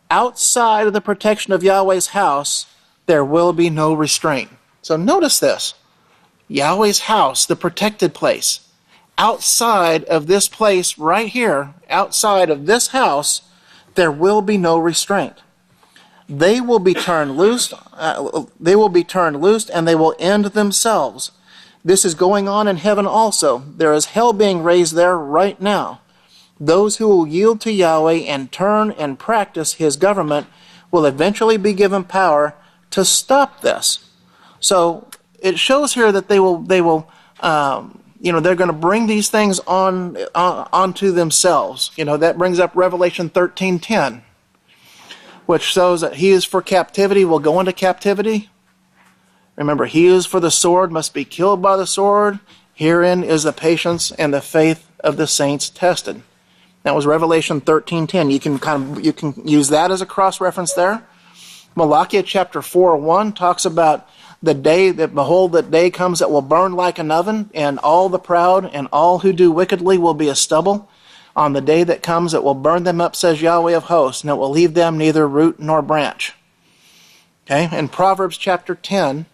outside of the protection of Yahweh's house, there will be no restraint. So notice this. Yahweh's house, the protected place. Outside of this place right here, outside of this house, there will be no restraint. They will be turned loose. And they will end themselves. This is going on in heaven also. There is hell being raised there right now. Those who will yield to Yahweh and turn and practice his government will eventually be given power to stop this. So it shows here that they will they're going to bring these things onto themselves. That brings up Revelation 13:10, which shows that he is for captivity will go into captivity. Remember, he is for the sword must be killed by the sword. Herein is the patience and the faith of the saints tested. That was Revelation 13:10. You can use that as a cross-reference there. Malachi chapter 4:1 talks about the day that, behold, that day comes that will burn like an oven, and all the proud and all who do wickedly will be as stubble. On the day that comes, it will burn them up, says Yahweh of hosts, and it will leave them neither root nor branch. Okay, and Proverbs chapter 10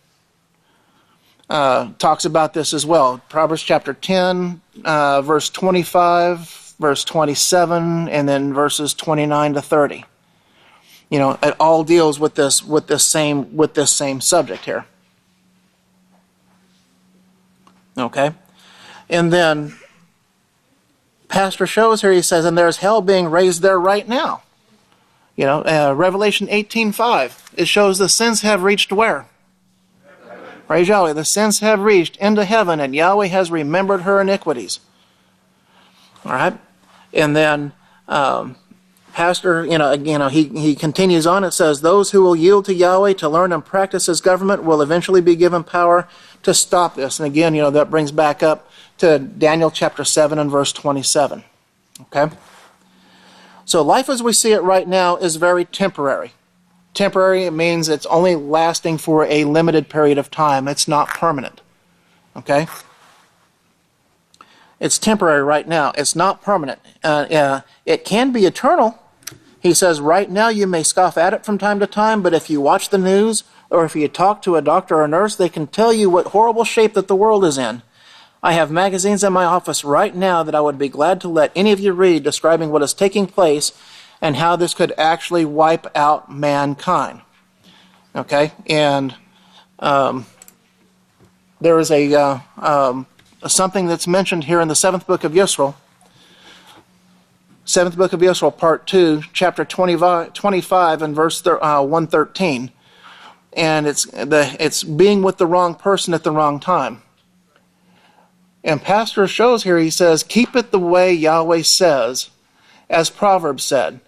talks about this as well. Proverbs chapter 10, verse 25, verse 27, and then verses 29 to 30. You know, it all deals with this same subject here. Okay, and then Pastor shows here. He says, "And there's hell being raised there right now." You know, Revelation 18:5. It shows the sins have reached where? Praise Yahweh. The sins have reached into heaven, and Yahweh has remembered her iniquities. All right, and then Pastor, he continues on. It says, "Those who will yield to Yahweh to learn and practice His government will eventually be given power to stop this." And again, that brings back up to Daniel chapter 7 and verse 27. Okay, so life as we see it right now is very temporary. Temporary, it means it's only lasting for a limited period of time. It's not permanent. Okay? It's temporary right now. It's not permanent. It can be eternal. He says, right now you may scoff at it from time to time, but if you watch the news or if you talk to a doctor or a nurse, they can tell you what horrible shape that the world is in. I have magazines in my office right now that I would be glad to let any of you read describing what is taking place and how this could actually wipe out mankind. Okay? And there is something that's mentioned here in the 7th book of Yisrayl. 7th book of Yisrayl, part 2, chapter 25 and verse 113. And it's being with the wrong person at the wrong time. And Pastor shows here, he says, keep it the way Yahweh says, as Proverbs said.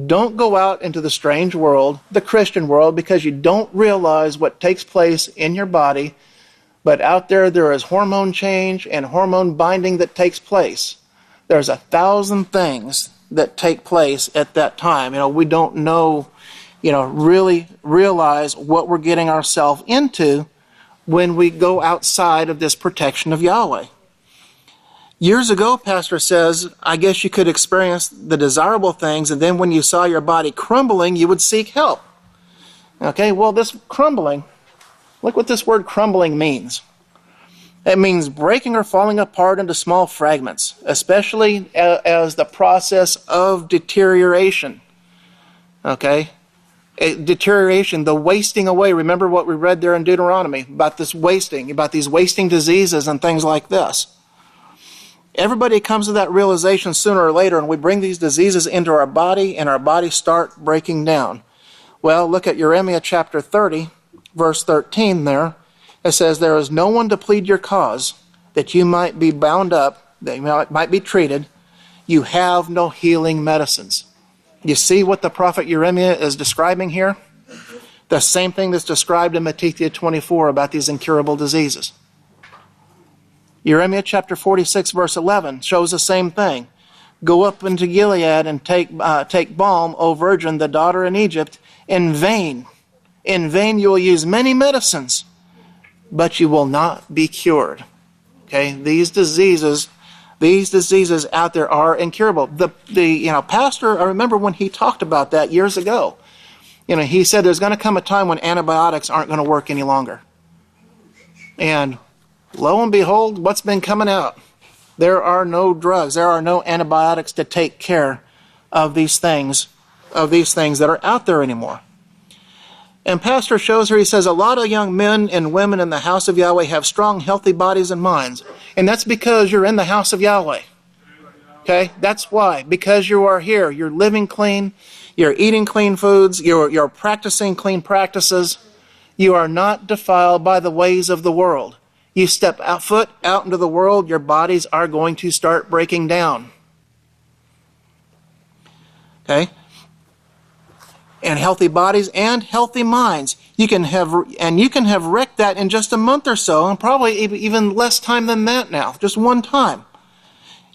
Don't go out into the strange world, the Christian world, because you don't realize what takes place in your body. But out there is hormone change and hormone binding that takes place. There's 1,000 things that take place at that time. We don't know, really realize what we're getting ourselves into when we go outside of this protection of Yahweh. Years ago, Pastor says, I guess you could experience the desirable things, and then when you saw your body crumbling, you would seek help. Okay, well, this crumbling, look what this word crumbling means. It means breaking or falling apart into small fragments, especially as the process of deterioration. Okay? Deterioration, the wasting away. Remember what we read there in Deuteronomy about this wasting, about these wasting diseases and things like this. Everybody comes to that realization sooner or later, and we bring these diseases into our body, and our bodies start breaking down. Well, look at Jeremiah chapter 30, verse 13 there. It says, there is no one to plead your cause, that you might be bound up, that you might be treated. You have no healing medicines. You see what the prophet Jeremiah is describing here? The same thing that's described in Matthew 24 about these incurable diseases. Jeremiah chapter 46, verse 11 shows the same thing. Go up into Gilead and take balm, O virgin, the daughter in Egypt, in vain. In vain you will use many medicines, but you will not be cured. Okay, these diseases out there are incurable. The pastor, I remember when he talked about that years ago. He said there's going to come a time when antibiotics aren't going to work any longer. And lo and behold, what's been coming out? There are no drugs. There are no antibiotics to take care of these things that are out there anymore. And Pastor shows her, he says, a lot of young men and women in the house of Yahweh have strong, healthy bodies and minds. And that's because you're in the house of Yahweh. Okay? That's why. Because you are here. You're living clean. You're eating clean foods. You're practicing clean practices. You are not defiled by the ways of the world. You step foot out into the world, your bodies are going to start breaking down. Okay? And healthy bodies and healthy minds. You can have wrecked that in just a month or so, and probably even less time than that now, just one time.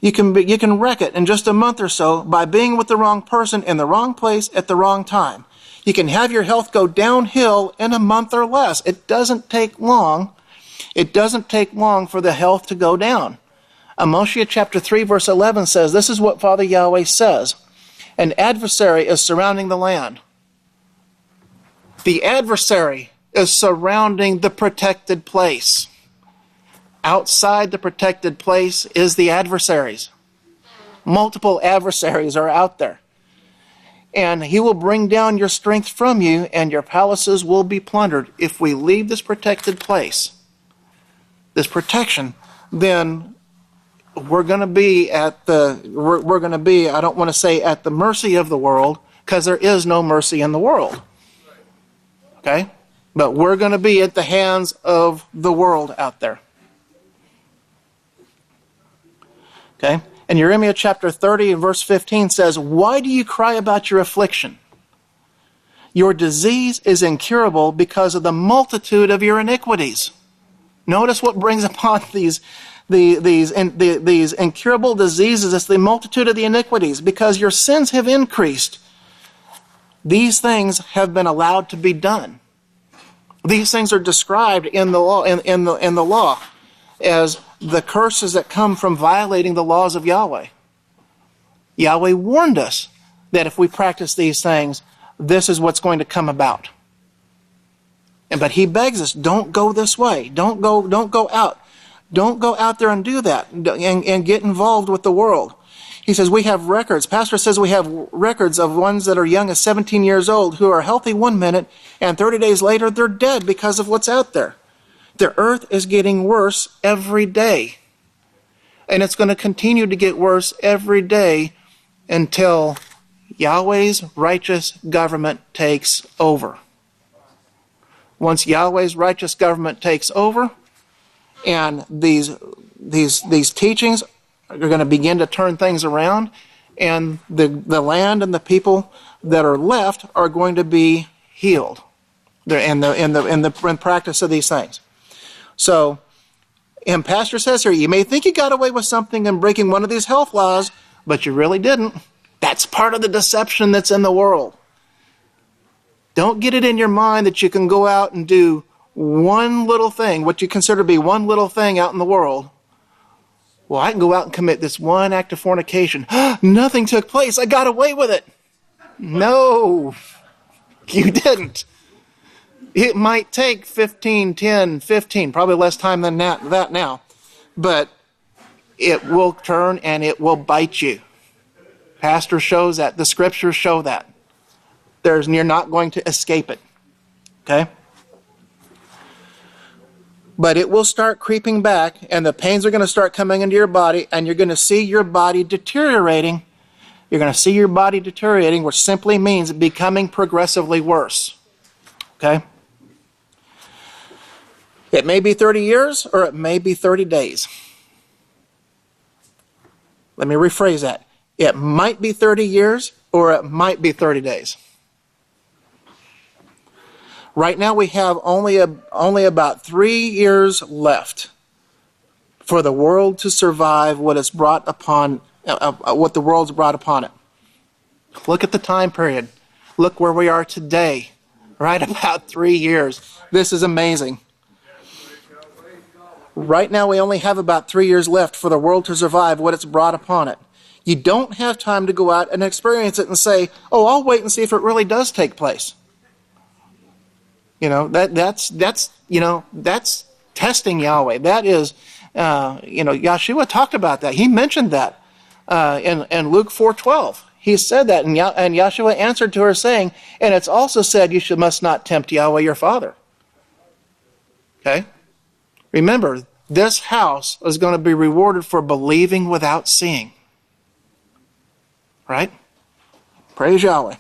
You can wreck it in just a month or so by being with the wrong person in the wrong place at the wrong time. You can have your health go downhill in a month or less. It doesn't take long. It doesn't take long for the health to go down. Amos chapter 3 verse 11 says, this is what Father Yahweh says. An adversary is surrounding the land. The adversary is surrounding the protected place. Outside the protected place is the adversaries. Multiple adversaries are out there. And he will bring down your strength from you, and your palaces will be plundered. If we leave this protected place, this protection, then we're going to be I don't want to say at the mercy of the world, because there is no mercy in the world. Okay? But we're going to be at the hands of the world out there. Okay? And Jeremiah chapter 30 and verse 15 says, why do you cry about your affliction? Your disease is incurable because of the multitude of your iniquities. Notice what brings upon these incurable diseases. It's the multitude of the iniquities, because your sins have increased. These things have been allowed to be done. These things are described in the law, in the law as the curses that come from violating the laws of Yahweh. Yahweh warned us that if we practice these things, this is what's going to come about. But he begs us, don't go this way. Don't go out. Don't go out there and do that and get involved with the world. He says we have records. Pastor says we have records of ones that are young as 17 years old who are healthy 1 minute, and 30 days later they're dead because of what's out there. The earth is getting worse every day. And it's going to continue to get worse every day until Yahweh's righteous government takes over. Once Yahweh's righteous government takes over, and these teachings are going to begin to turn things around, and the land and the people that are left are going to be healed in the practice of these things. So, and Pastor says here, you may think you got away with something in breaking one of these health laws, but you really didn't. That's part of the deception that's in the world. Don't get it in your mind that you can go out and do one little thing, what you consider to be one little thing out in the world. Well, I can go out and commit this one act of fornication. Nothing took place. I got away with it. No, you didn't. It might take 15, probably less time than that now. But it will turn and it will bite you. Pastor shows that. The scriptures show that. You're not going to escape it. Okay? But it will start creeping back, and the pains are going to start coming into your body, and you're going to see your body deteriorating. You're going to see your body deteriorating, which simply means becoming progressively worse. Okay? It may be 30 years, or it may be 30 days. Let me rephrase that. It might be 30 years, or it might be 30 days. Right now we have only about 3 years left for the world to survive what the world's brought upon it. Look at the time period. Look where we are today. Right about 3 years. This is amazing. Right now we only have about 3 years left for the world to survive what it's brought upon it. You don't have time to go out and experience it and say, oh, I'll wait and see if it really does take place. You know, that's testing Yahweh. That is, Yahshua talked about that. He mentioned that in Luke 4:12. He said that, and Yahshua answered to her saying, and it's also said you must not tempt Yahweh your Father. Okay? Remember, this house is going to be rewarded for believing without seeing. Right? Praise Yahweh.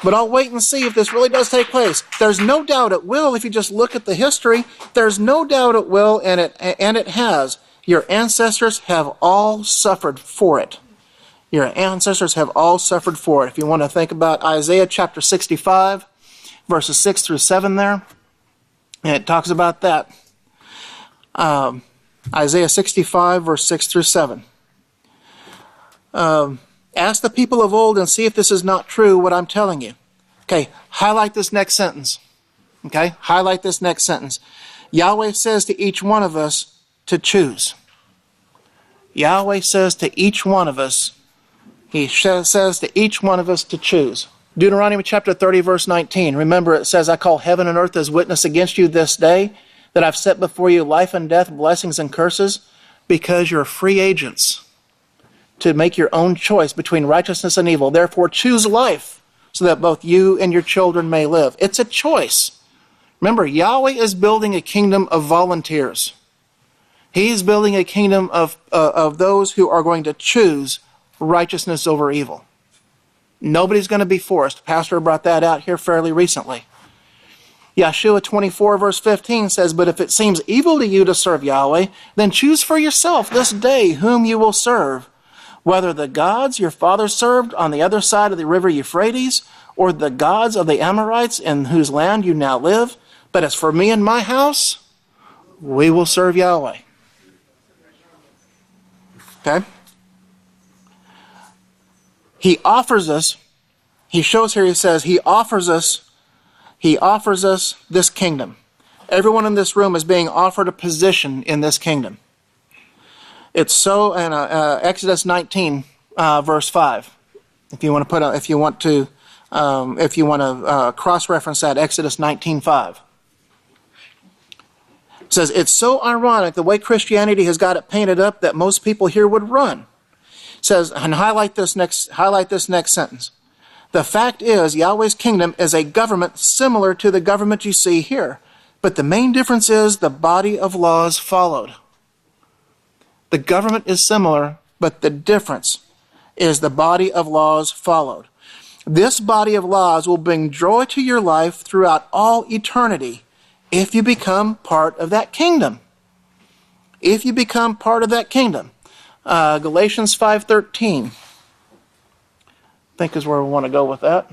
But I'll wait and see if this really does take place. There's no doubt it will if you just look at the history. There's no doubt it will, and it has. Your ancestors have all suffered for it. Your ancestors have all suffered for it. If you want to think about Isaiah chapter 65, verses 6 through 7 there. And it talks about that. Isaiah 65, verse 6 through 7. Ask the people of old and see if this is not true, what I'm telling you. Okay, highlight this next sentence. Okay, highlight this next sentence. Yahweh says to each one of us to choose. Yahweh says to each one of us, He says to each one of us to choose. Deuteronomy chapter 30, verse 19. Remember, it says, I call heaven and earth as witness against you this day, that I've set before you life and death, blessings and curses, because you're free agents to make your own choice between righteousness and evil. Therefore, choose life, so that both you and your children may live. It's a choice. Remember, Yahweh is building a kingdom of volunteers. He's building a kingdom of those who are going to choose righteousness over evil. Nobody's going to be forced. Pastor brought that out here fairly recently. Yeshua 24 verse 15 says, but if it seems evil to you to serve Yahweh, then choose for yourself this day whom you will serve, whether the gods your fathers served on the other side of the river Euphrates, or the gods of the Amorites in whose land you now live. But as for me and my house, we will serve Yahweh. Okay? He offers us, he shows here, he says, he offers us this kingdom. Everyone in this room is being offered a position in this kingdom. It's so in Exodus 19, verse 5. If you want to cross-reference that, Exodus 19:5. It says, it's so ironic the way Christianity has got it painted up that most people here would run. It says, and highlight this next sentence. The fact is, Yahweh's kingdom is a government similar to the government you see here, but the main difference is the body of laws followed. The government is similar, but the difference is the body of laws followed. This body of laws will bring joy to your life throughout all eternity if you become part of that kingdom. If you become part of that kingdom. Galatians 5:13. I think is where we want to go with that.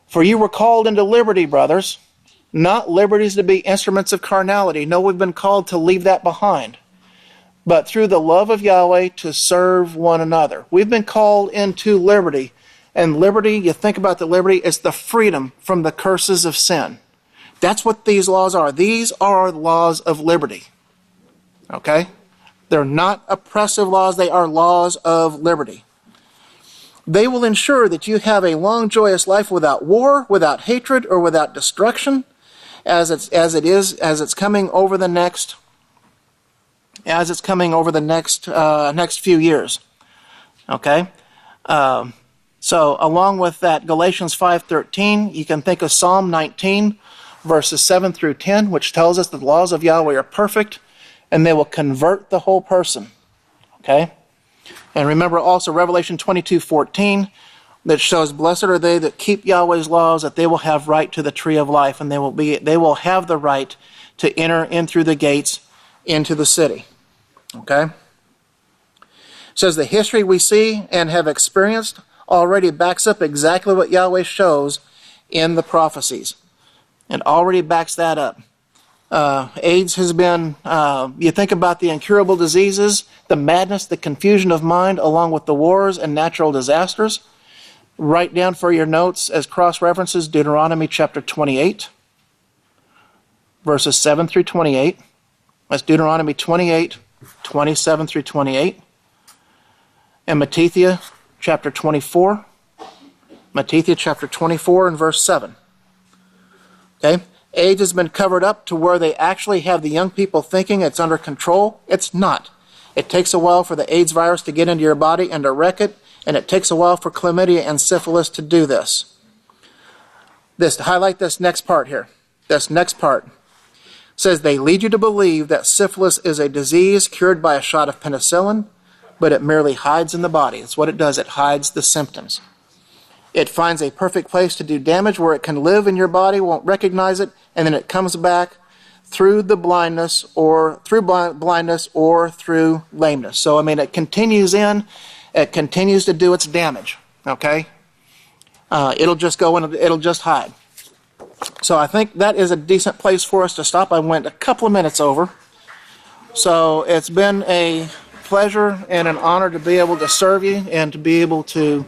For you were called into liberty, brothers, not liberties to be instruments of carnality. No, we've been called to leave that behind. But through the love of Yahweh to serve one another. We've been called into liberty. And liberty, you think about the liberty, it's the freedom from the curses of sin. That's what these laws are. These are laws of liberty. Okay? They're not oppressive laws. They are laws of liberty. They will ensure that you have a long, joyous life without war, without hatred, or without destruction, as it's coming over the next next few years. Okay? So along with that Galatians 5:13, you can think of Psalm 19, verses 7 through 10, which tells us that the laws of Yahweh are perfect, and they will convert the whole person. Okay? And remember also Revelation 22:14, that shows, blessed are they that keep Yahweh's laws, that they will have right to the tree of life, and they will have the right to enter in through the gates into the city. Okay? It says the history we see and have experienced already backs up exactly what Yahweh shows in the prophecies. It already backs that up. AIDS has been, you think about the incurable diseases, the madness, the confusion of mind, along with the wars and natural disasters. Write down for your notes as cross-references Deuteronomy chapter 28, verses 7 through 28. That's Deuteronomy 28, 27 through 28. And Matthew chapter 24. Matthew chapter 24 and verse 7. Okay? AIDS has been covered up to where they actually have the young people thinking it's under control. It's not. It takes a while for the AIDS virus to get into your body and to wreck it, and it takes a while for chlamydia and syphilis to do this. Highlight this next part here. This next part says they lead you to believe that syphilis is a disease cured by a shot of penicillin, but it merely hides in the body. That's what it does. It hides the symptoms. It finds a perfect place to do damage where it can live in your body, won't recognize it, and then it comes back through the blindness or through lameness. So, it continues to do its damage. Okay? it'll just go in, it'll just hide. So I think that is a decent place for us to stop. I went a couple of minutes over. So it's been a pleasure and an honor to be able to serve you and to be able to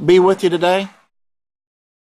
be with you today.